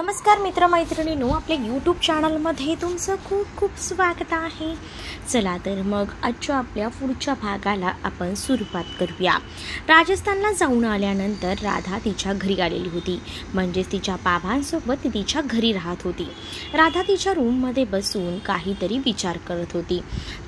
नमस्कार मित्रमैत्रिणींनो, आपल्या यूट्यूब चॅनलमध्ये तुमचं खूप खूप स्वागत आहे। चला तर मग आजच्या आपल्या पुढच्या भागाला आपण सुरुवात करूया। राजस्थानला जाऊन आल्यानंतर राधा तिच्या घरी आलेली होती, म्हणजेच तिच्या बाबांसोबत ती तिच्या घरी राहत होती। राधा तिच्या रूममध्ये बसून काहीतरी विचार करत होती।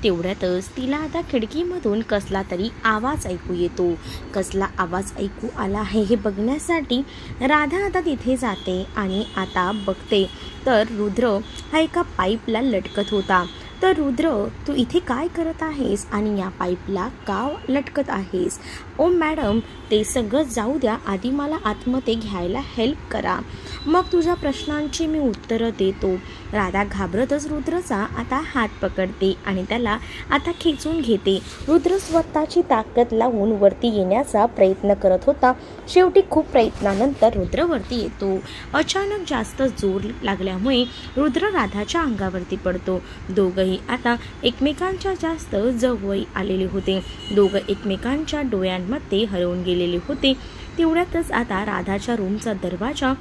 तेवढ्यातच तिला आता खिडकीमधून कसला तरी आवाज ऐकू येतो। कसला आवाज ऐकू आला आहे हे बघण्यासाठी राधा आता तिथे जाते आणि आता बघते तर रुद्र हा एका पाईपला लटकत होता। तर रुद्र, तू इथे काय करत आहेस आणि या पाईपला का लटकत आहेस? ओ मॅडम, ते सगळं जाऊ द्या, आधी मला आतमध्ये घ्यायला हेल्प करा, मग तुझ्या प्रश्नांची मी उत्तरं देतो। राधा घाबरतच रुद्रचा आता हात पकडते आणि त्याला आता खेचून घेते। रुद्र स्वतःची ताकद लावून वरती येण्याचा प्रयत्न करत होता। शेवटी खूप प्रयत्नानंतर रुद्र वरती येतो। अचानक जास्त जोर लागल्यामुळे रुद्र राधाच्या अंगावरती पडतो। दोघंही आता एकमेकांच्या जास्त जवळ आलेले होते। दोघं एकमेकांच्या डोळ्यांमध्ये हरवून गेलेले होते। तेवढ्यातच आता राधाच्या रूमचा दरवाजा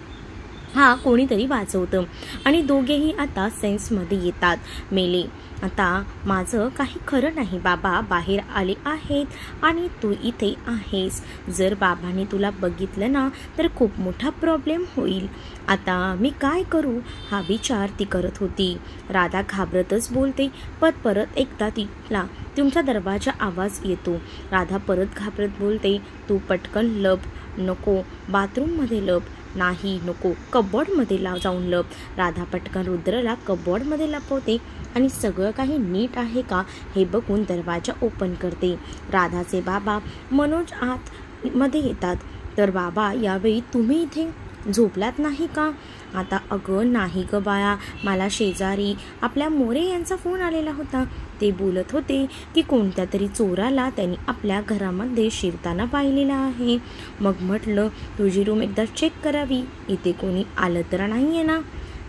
हा कोणीतरी वाजवतं आणि दोघेही आता सेन्समध्ये येतात। मेले, आता माझं काही खरं नाही। बाबा बाहेर आले आहेत आणि तू इथे आहेस। जर बाबांनी तुला बघितलं ना तर खूप मोठा प्रॉब्लेम होईल। आता मी काय करू हा विचार ती करत होती। राधा घाबरतच बोलते, पण परत एकदा तिला तुमचा दरवाजा आवाज येतो। राधा परत घाबरत बोलते, तू पटकन लप, नको बाथरूममध्ये लप, नाही नको कबोर्डमध्ये जाऊन लप। राधा पटकन रुद्रला कबोर्डमध्ये लपवते आणि सगळं काही नीट आहे का हे बघून दरवाजा ओपन करते। राधाचे बाबा मनोज आत मध्ये येतात। तर बाबा, यावेळी तुम्ही इथे झोपलात नाही का? आता अगं नाही ग बाळा, मला शेजारी आपल्या मोरे यांचा फोन आलेला होता। ते बोलत होते की कोणत्या तरी चोराला त्यांनी आपल्या घरामध्ये शिरताना पाहिलेला आहे। मग म्हटलं तुझी रूम एकदा चेक करावी, इथे कोणी आलं तर नाही आहे ना?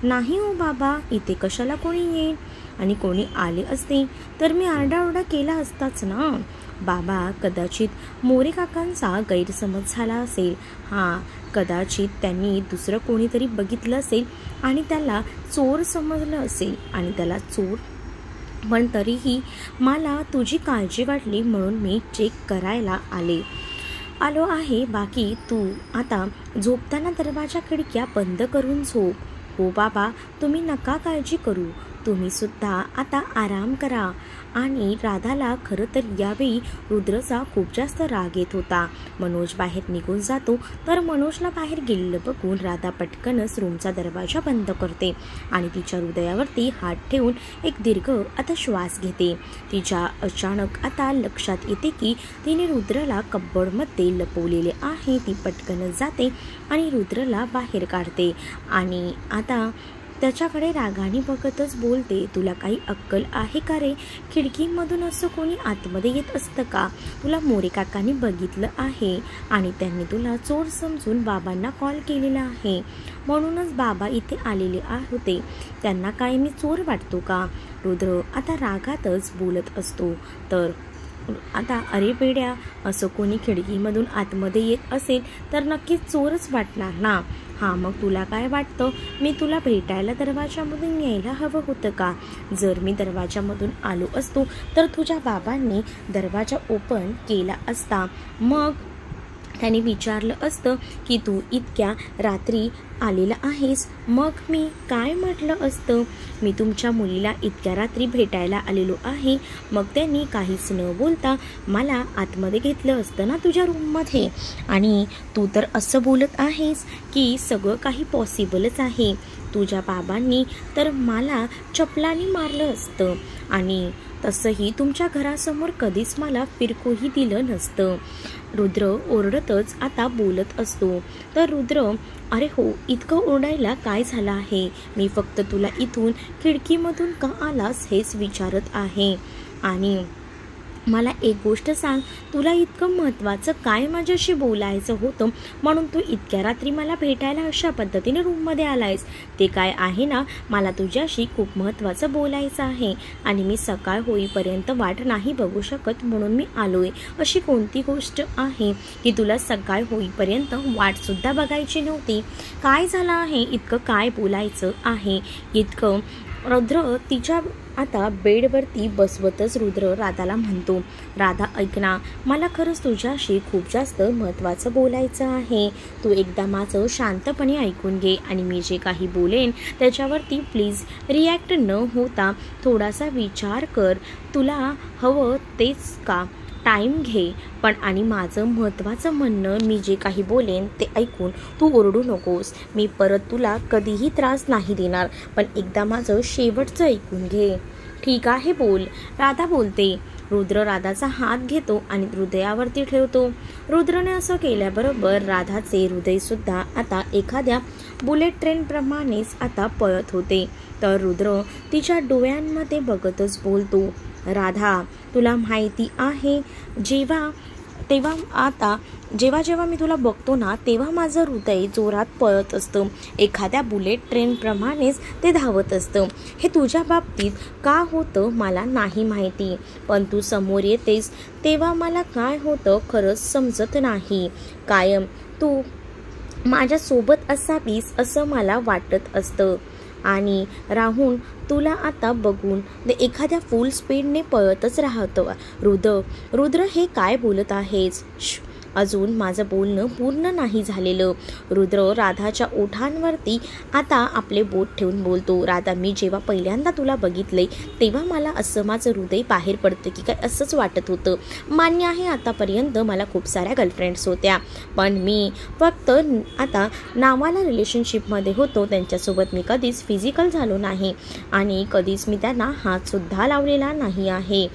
नाही हो बाबा, इथे कशाला कोणी येईल, आणि कोणी आले असते तर मी आरडाओरडा केला असताच ना। बाबा, कदाचित मोरे काकांचा गैरसमज झाला असेल। हां, कदाचित त्यांनी दुसरं कोणीतरी बघितलं असेल आणि त्याला चोर समजलं असेल आणि त्याला चोर, पण तरीही मला तुझी काळजी वाटली म्हणून मी चेक करायला आलो आहे। बाकी तू आता झोपताना दरवाजा खिडक्या बंद करून झोप। हो बाबा, तुम्ही नका काळजी करू, तुम्ही सुद्धा आता आराम करा। आणि राधाला खरं तर यावेळी रुद्रचा खूप जास्त राग येत होता। मनोज बाहेर निघून जातो, तर मनोजला बाहेर गेलेलं बघून राधा पटकनच रूमचा दरवाजा बंद करते आणि तिच्या हृदयावरती हात ठेवून एक दीर्घ आता श्वास घेते। तिच्या अचानक आता लक्षात येते की तिने रुद्रला कबोर्डमध्ये लपवलेले आहे। ती पटकनच जाते आणि रुद्रला बाहेर काढते आणि आता त्याच्याकडे रागाने बघतच बोलते, तुला काही अक्कल आहे का रे? खिडकीमधून असं कोणी आतमध्ये येत असतं का? तुला मोरे काकांनी बघितलं आहे आणि त्यांनी तुला चोर समजून बाबांना कॉल केलेला आहे, म्हणूनच बाबा इथे आलेले होते। त्यांना काय मी चोर वाटतो का? रुद्र आता रागातच बोलत असतो। तर आता अरे बेड्या, असं कोणी खिडकीमधून आतमध्ये येत असेल तर नक्कीच चोरच वाटणार ना। हां, मग तुला काय वाटतं, मी तुला भेटायला दरवाजामधून यायला हवं होतं का? जर मी दरवाजामधून आलो असतो तर तुझ्या बाबांनी दरवाजा ओपन केला असता, मग त्यांनी विचारलं असतं की तू इतक्या रात्री आलेला आहेस, मग मी काय म्हटलं असतं, मी तुमच्या मुलीला इतक्या रात्री भेटायला आलेलो आहे। मग त्यांनी काहीच न बोलता मला आतमध्ये घेतलं असतं ना तुझ्या रूममध्ये। आणि तू तर असं बोलत आहेस की सगळं काही पॉसिबलच आहे। तुझ्या बाबांनी तर मला चपलाने मारलं असतं आणि तसंही तुमच्या घरासमोर कधीच मला फिरकूही दिलं नसतं। रुद्र ओरडतच आता बोलत असतो। तर रुद्र, अरे हो, इतकं ओरडायला काय झालं आहे? मी फक्त तुला इथून खिडकीमधून का आलास हेच विचारत आहे। आणि मला एक गोष्ट सांग, तुला इतकं महत्त्वाचं काय माझ्याशी बोलायचं होतं म्हणून तू इतक्या रात्री मला भेटायला अशा पद्धतीने रूममध्ये आलायस? ते काय आहे ना, मला तुझ्याशी खूप महत्त्वाचं बोलायचं आहे आणि मी सकाळ होईपर्यंत वाट नाही बघू शकत म्हणून मी आलोय. अशी कोणती गोष्ट आहे की तुला सकाळ होईपर्यंत वाटसुद्धा बघायची नव्हती? काय झालं आहे? इतकं काय बोलायचं आहे? इतकं रुद्र तिच्या आता बेडवरती बसवतच रुद्र राधाला म्हणतो, राधा ऐक ना, मला खरंच तुझ्याशी खूप जास्त महत्त्वाचं बोलायचं आहे. तू एकदा माझं शांतपणे ऐकून घे आणि मी जे काही बोलेन त्याच्यावरती प्लीज रिॲक्ट न होता थोडासा विचार कर. तुला हवं तेच का? टाईम घे पण आणि माझं महत्त्वाचं म्हणणं, मी जे काही बोलेन ते ऐकून तू ओरडू नकोस. मी परत तुला कधीही त्रास नाही देणार, पण एकदा माझं शेवटचं ऐकून घे. ठीक आहे बोल, राधा बोलते. रुद्र राधाचा हात घेतो आणि हृदयावरती ठेवतो. रुद्रने असं केल्याबरोबर राधाचे हृदयसुद्धा आता एखाद्या बुलेट ट्रेनप्रमाणेच आता पळत होते. तर रुद्र तिच्या डोळ्यांमध्ये बघतच बोलतो, राधा तुला माहिती आहे, जेव्हा मी तुला बघतो ना तेव्हा माझं हृदय जोरात पळत असतं. एखाद्या बुलेट ट्रेनप्रमाणेच ते धावत असतं. हे तुझ्या बाबतीत का होतं मला नाही माहिती, पण तू समोर येतेस तेव्हा मला काय होतं खरंच समजत नाही. कायम तू माझ्यासोबत असावीस असं मला वाटत असतं आणि राहून तुला आता बघून ते एखाद्या फुल स्पीडने पळतच राहतं. रुद्र हे काय बोलत आहेस? अजून माझं बोलणं पूर्ण नाही झालेलं. रुद्र राधाच्या ओठांवरती आता आपले बोट ठेवून बोलतो, राधा मी जेव्हा पहिल्यांदा तुला बघितले तेव्हा मला असं माझं हृदय बाहेर पडतं की काय असंच वाटत होतं. मान्य आहे आतापर्यंत मला खूप साऱ्या गर्लफ्रेंड्स होत्या, पण मी फक्त आता नावाला रिलेशनशिपमध्ये होतो. त्यांच्यासोबत मी कधीच फिजिकल झालो नाही आणि कधीच मी त्यांना हातसुद्धा लावलेला नाही आहे,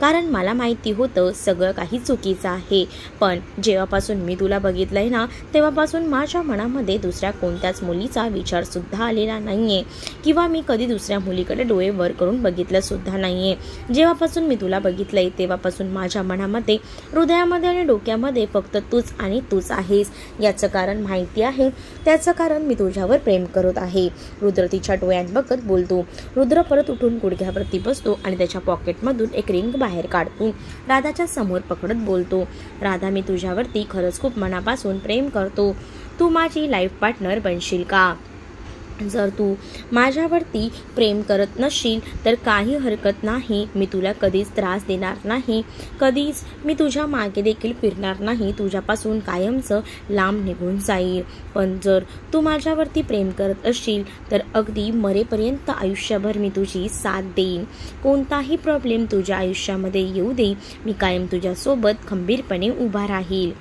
कारण मला माहिती होतं सगळं काही चुकीचं आहे. पण जेव्हापासून मी तुला बघितलंय ना तेव्हापासून माझ्या मनामध्ये दुसऱ्या कोणत्याच मुलीचा विचारसुद्धा आलेला नाही आहे किंवा मी कधी दुसऱ्या मुलीकडे डोळे वर करून बघितलंसुद्धा नाही आहे. जेव्हापासून मी तुला बघितलंय तेव्हापासून माझ्या मनामध्ये, हृदयामध्ये आणि डोक्यामध्ये फक्त तूच आणि तूच आहेस. याचं कारण माहिती आहे, त्याचं कारण मी तुझ्यावर प्रेम करत आहे. रुद्र तिच्या डोळ्यात बघत बोलतो. रुद्र परत उठून गुडघ्यावरती बसतो आणि त्याच्या पॉकेटमधून एक रिंग बाहेर काढतो. राधाच्या समोर पकडत बोलतो, राधा मी तुझ्यावरती खरंच खूप मनापासून प्रेम करतो. तू माझी लाईफ पार्टनर बनशील का? जर तू माझ्यावरती प्रेम करत नसशील तर काही हरकत नाही, मी तुला कधीच त्रास देणार नाही, कधीच मी तुझ्या मागे देखील फिरणार नाही, तुझ्यापासून कायमचं लांब निघून जाईल. पण जर तू माझ्यावरती प्रेम करत असशील तर अगदी मरेपर्यंत आयुष्यभर मी तुझी साथ देईन. कोणताही प्रॉब्लेम तुझ्या आयुष्यामध्ये येऊ दे, मी कायम तुझ्यासोबत खंबीरपणे उभा राहील.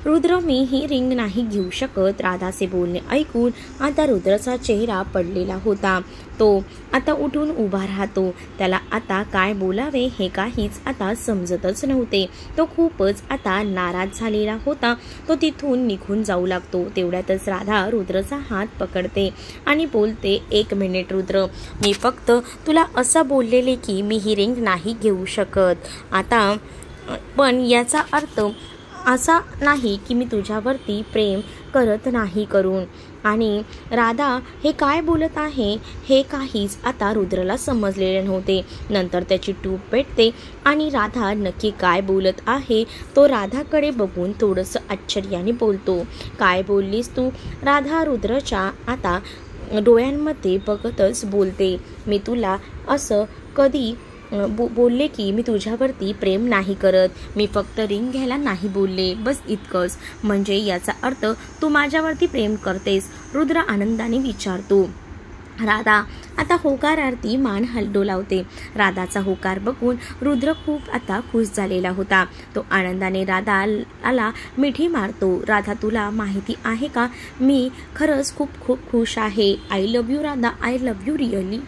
रुद्र मी ही रिंग नाही घेऊ शकत. राधाचे बोलणे ऐकून आता रुद्रचा चेहरा पडलेला होता. तो आता उठून उभा राहतो. त्याला आता काय बोलावे हे काहीच आता समजतच नव्हते. तो खूपच आता नाराज झालेला होता. तो तिथून निघून जाऊ लागतो. तेवढ्यातच राधा रुद्रचा हात पकडते आणि बोलते, 1 मिनिट रुद्र, मी फक्त तुला असं बोललेले की मी ही रिंग नाही घेऊ शकत आता, पण याचा अर्थ असा नाही की मी तुझ्यावरती प्रेम करत नाही करून. आणि राधा हे काय बोलत आहे हे काहीच आता रुद्रला समजलेले नव्हते. नंतर त्याची टूब पेटते आणि राधा नक्की काय बोलत आहे तो राधाकडे बघून थोडंसं आश्चर्याने बोलतो, काय बोललीस तू? राधा रुद्रच्या आता डोळ्यांमध्ये बघतच बोलते, मी तुला असं कधी बोलले की मी तुझ्यावरती प्रेम नाही करत, मी फक्त रिंग घ्यायला नाही बोलले, बस इतकंच. म्हणजे याचा अर्थ तू माझ्यावरती प्रेम करतेस? रुद्र आनंदाने विचारतो. राधा आता होकारार्थी मान डोलावते. राधाचा होकार बघून रुद्र खूप आता खुश झालेला होता. तो आनंदाने राधाला मिठी मारतो. राधा तुला माहिती आहे का, मी खरंच खूप खूप खुश आहे. I love you Radha, I love you really.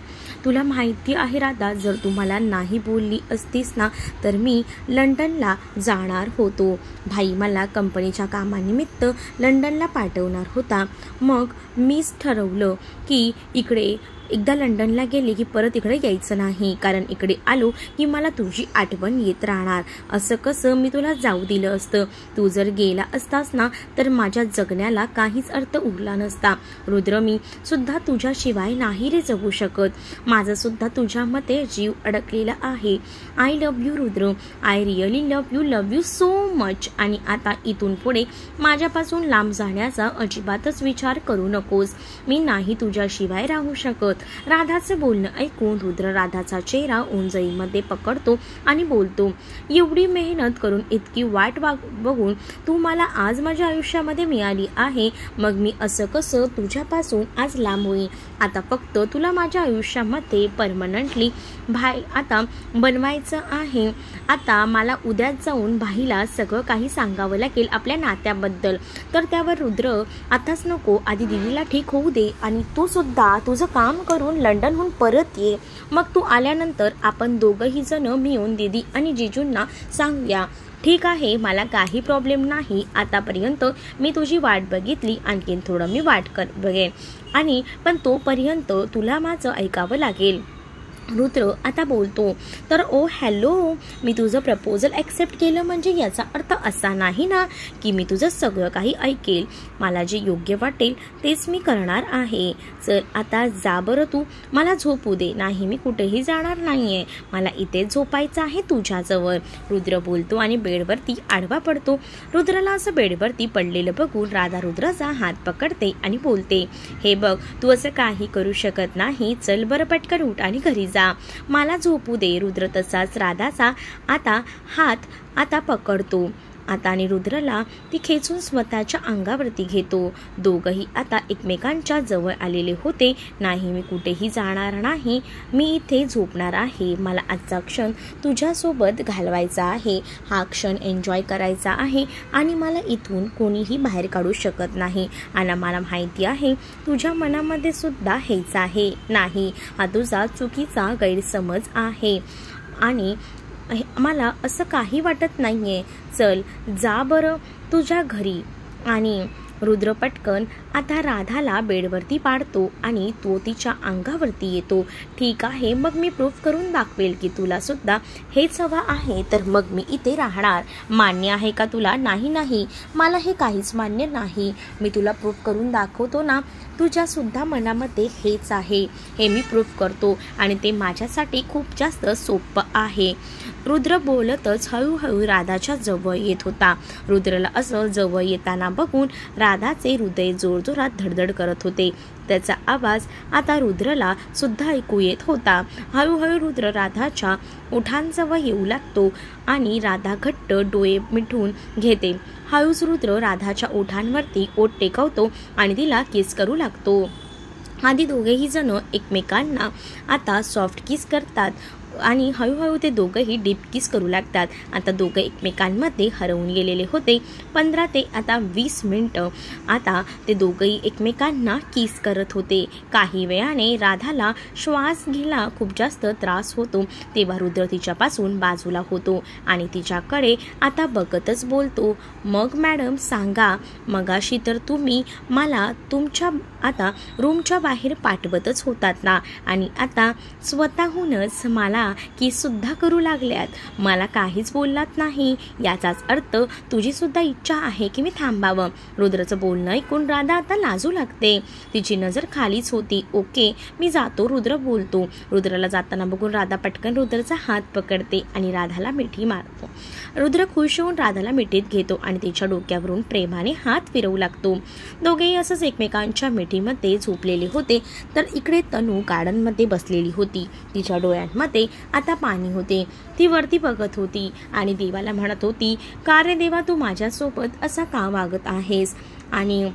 तुला माहिती आहे राधा, जर तू मला नाही बोलली असतीस ना तर मी लंडनला जाणार होतो. भाई मला कंपनीच्या कामानिमित्त लंडनला पाठवणार होता. मग मीच ठरवलं की इकडे एकदा लंडनला गेले की परत इकडे यायचं नाही, कारण इकडे आलो की मला तुझी आठवण येत राहणार. असं कसं मी तुला जाऊ दिलं असतं? तू जर गेला असतास ना तर माझ्या जगण्याला काहीच अर्थ उरला नसता. रुद्र, मी सुद्धा तुझ्याशिवाय नाही रे जगू शकत. माझा सुद्धा तुझ्यामध्ये जीव अडकलेला आहे. I love you Rudra, I really love you so much. आणि आता इथून पुढे माझ्यापासून लांब जाण्याचा अजिबातच विचार करू नकोस. मी नाही तुझ्याशिवाय राहू शकत. राधाचे बोलणं ऐकून रुद्र राधाचा चेहरा ओंजळीमध्ये पकडतो आणि बोलतो, एवढी मेहनत करून इतकी वाट बघून तू मला आज माझ्या आयुष्यामध्ये मिळाली आहे, मग मी असं कसं तुझ्यापासून आज लांब होईल? आता फक्त तुला माझ्या आयुष्यामध्ये परमनंटली आता बनवायचं आहे. आता मला उद्या जाऊन भाईला सगळं काही सांगावं लागेल आपल्या नात्याबद्दल. तर त्यावर रुद्र, आताच नको, आधी दीदीला ठीक होऊ दे आणि तू सुद्धा तुझं काम करून लंडनहून परत ये. मग तू आल्यानंतर आपण दोघंही जण मिळून दीदी आणि जिजूंना सांगूया. ठीक आहे, मला काही प्रॉब्लेम नाही. आतापर्यंत मी तुझी वाट बघितली, आणखीन थोडं मी वाट बघेन आणि पण तोपर्यंत तुला माझं ऐकावं लागेल. रुद्र आता बोलतो, तर ओ हॅलो, मी तुझं प्रपोजल ॲक्सेप्ट केलं म्हणजे याचा अर्थ असा नाही ना की मी तुझं सगळं काही ऐकेल. मला जे योग्य वाटेल तेच मी करणार आहे. चल आता जा बरं तू, मला झोपू दे. नाही, मी कुठेही जाणार नाहीये, मला इथे झोपायचं आहे तुझ्याजवळ. रुद्र बोलतो आणि बेडवरती आडवा पडतो. रुद्राला असं बेडवरती पडलेलं बघून राधा रुद्राचा हात पकडते आणि बोलते, हे बघ, तू असं काही करू शकत नाही. चल बरं पटकन उठ आणि घरी जा, मला झोपू दे. रुद्र तसाच राधाचा हात पकडतो आता आणि रुद्रला ती खेचून स्वतःच्या अंगावरती घेतो. दोघंही आता एकमेकांच्या जवळ आलेले होते. नाही, मी कुठेही जाणार नाही, मी इथे झोपणार आहे. मला आजचा क्षण तुझ्यासोबत घालवायचा आहे, हा क्षण एन्जॉय करायचा आहे आणि मला इथून कोणीही बाहेर काढू शकत नाही. आणि मला माहिती आहे तुझ्या मनामध्ये सुद्धा हेच आहे. नाही, हा तुझा चुकीचा गैरसमज आहे आणि मला असं काही वाटत नाहीये. चल जा बरं तुझ्या घरी. आणि रुद्र पटकन आता राधाला बेडवरती पाडतो आणि तो तिच्या अंगावरती येतो. ठीक आहे, मग मी प्रूफ करून दाखवेल की तुला सुद्धा हेच हवं आहे, तर मग मी इथे राहणार. मान्य आहे का तुला? नाही, मला हे काहीच मान्य नाही. मी तुला प्रूफ करून दाखवतो ना, तुझ्या सुद्धा मनामध्ये हेच आहे. हे मी प्रूफ करतो आणि ते माझ्यासाठी खूप जास्त सोपं आहे. रुद्र बोलतच हळूहळू राधाच्या जवळ येत होता. रुद्रला असं जवळ येताना बघून राधाचे हृदय जोरजोरात धडधड करत होते. त्याचा आवाज आता रुद्रला सुद्धा ऐकू येत होता. हळूहळू रुद्र राधाच्या ओठांजवळ येऊ लागतो आणि राधा घट्ट डोळे मिटून घेते. हळूच रुद्र राधाच्या ओठांवरती ओठ टेकवतो आणि तिला किस करू लागतो. आधी दोघेही जण एकमेकांना आता सॉफ्ट किस करतात आणि हळूहळू ते दोघंही डीप किस करू लागतात. आता दोघं एकमेकांमध्ये हरवून गेलेले होते. 15 ते आता 20 मिनिटं आता ते दोघंही एकमेकांना किस करत होते. काही वेळाने राधाला श्वास घ्यायला खूप जास्त त्रास होतो. तेव्हा रुद्र तिच्यापासून बाजूला होतो आणि तिच्याकडे आता बघतच बोलतो, मग मॅडम सांगा, मगाशी तर तुम्ही मला तुमच्या आता रूमच्या बाहेर पाठवतच होतात ना, आणि आता स्वतःहूनच मला किस सुद्धा करू लागल्यात. मला काहीच बोललात नाही, याचाच अर्थ तुझी सुद्धा इच्छा आहे की मी थांबावं. रुद्रचं बोलणं ऐकून राधा आता लाजू लागते. तिची नजर खालीच होती. ओके, मी जातो, रुद्र बोलतो. रुद्रला जाताना बघून राधा पटकन रुद्रचा हात पकडते आणि राधाला मिठी मारतो. रुद्र खुश होऊन राधाला मिठीत घेतो आणि तिच्या डोक्यावरून प्रेमाने हात फिरवू लागतो. दोघेही असंच एकमेकांच्या मिठीमध्ये झोपलेले होते. तर इकडे तनू गार्डनमध्ये बसलेली होती. तिच्या डोळ्यांमध्ये आता पाणी होते. ती वरती बघत होती आणि देवाला म्हणत होती, का रे देवा, तू माझ्यासोबत असा का वागत आहेस आणि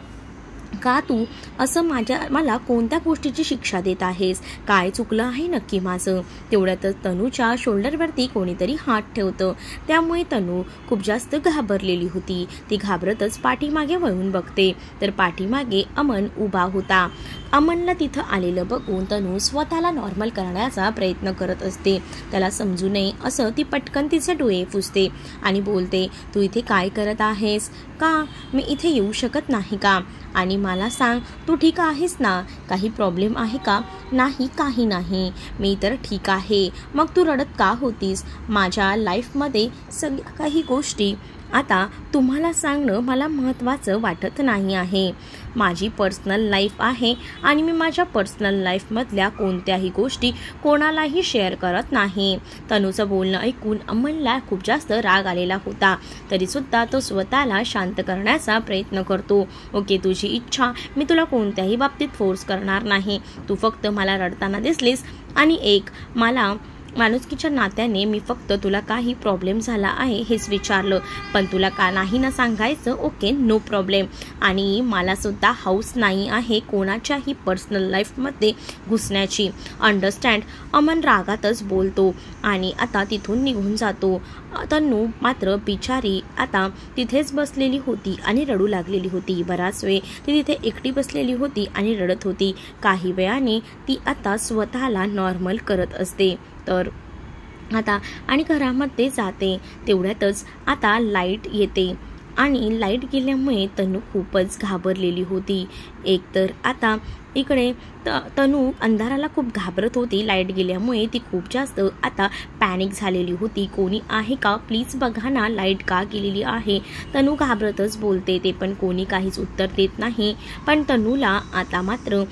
का तू असं मला कोणत्या गोष्टीची शिक्षा देत आहेस? काय चुकलं आहे नक्की माझं? तेवढ्यातच तनूच्या शोल्डरवरती कोणीतरी हात ठेवतं. त्यामुळे तनू खूप जास्त घाबरलेली होती. ती घाबरतच पाठीमागे वळून बघते तर पाठीमागे अमन उभा होता. अमनला तिथं आलेलं बघून तनू स्वतःला नॉर्मल करण्याचा प्रयत्न करत असते. त्याला समजू नये असं ती पटकन तिचे डोळे पुसते आणि बोलते, तू इथे काय करत आहेस? का मी इथे येऊ शकत नाही का? आणि मला सांग, तू ठीक आहेस ना? काही प्रॉब्लेम आहे का? नाही, काही नाही, मी तर ठीक आहे. मग तू रडत का होतीस? माझ्या लाईफमध्ये सगळ्या काही गोष्टी आता तुम्हाला सांगणं मला महत्त्वाचं वाटत नाही आहे. माझी पर्सनल लाईफ आहे आणि मी माझ्या पर्सनल लाईफमधल्या कोणत्याही गोष्टी कोणालाही शेअर करत नाही. तनूचं बोलणं ऐकून अमनला खूप जास्त राग आलेला होता. तरीसुद्धा तो स्वतःला शांत करण्याचा प्रयत्न करतो. ओके, तुझी इच्छा, मी तुला कोणत्याही बाबतीत फोर्स करणार नाही. तू फक्त मला रडताना दिसलीस आणि मला माणुसकीच्या नात्याने मी फक्त तुला काही प्रॉब्लेम झाला आहे हेच विचारलं, पण तुला का नाही ना सांगायचं. Okay, no problem. आणि मला सुद्धा हौस नाही आहे कोणाच्याही पर्सनल लाईफमध्ये घुसण्याची, अंडरस्टँड. अमन रागातच बोलतो आणि आता तिथून निघून जातो. तन्नू मात्र बिचारी आता तिथेच बसलेली होती आणि रडू लागलेली होती. बराच वेळ ती तिथे एकटी बसलेली होती आणि रडत होती. काही वेळाने ती आता स्वतःला नॉर्मल करत असते. तर आता आणि घरामध्ये जाते. तेवढ्यातच आता लाईट येते आणि लाईट गेल्यामुळे तनू खूपच घाबरलेली होती. एकतर आता इकडे तनू अंधाराला खूप घाबरत होती. लाईट गेल्यामुळे ती खूप जास्त आता पॅनिक झालेली होती. कोणी आहे का? प्लीज बघा ना, लाईट का गेलेली आहे? तनू घाबरतच बोलते. ते पण कोणी काहीच उत्तर देत नाही. पण तनूला आता मात्र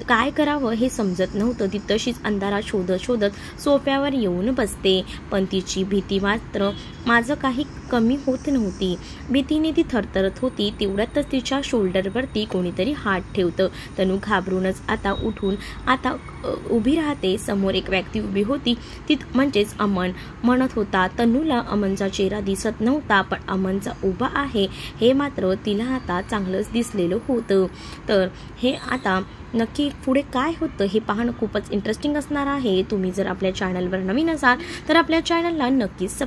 काय करावं हे समजत नव्हतं. ती तशीच अंधारात शोधत शोधत सोफ्यावर येऊन बसते. पण तिची भीती मात्र माझं काही कमी होत नव्हती. भीतीने ती थरथरत होती. तेवढ्यातच तिच्या शोल्डरवरती कोणीतरी हात ठेवतं. तनू घाबरूनच आता उठून आता उभी राहते. समोर एक व्यक्ती उभी होती. ती म्हणजेच अमन. म्हणत होता तनूला अमनचा चेहरा दिसत नव्हता, पण अमनचा उभा आहे हे मात्र तिला आता चांगलंच दिसलेलं होतं. तर हे आता नक्की पुढे काय होतं हे पाहणं खूपच इंटरेस्टिंग असणार आहे. तुम्ही जर आपल्या चॅनलवर नवीन असाल तर आपल्या चॅनलला नक्कीच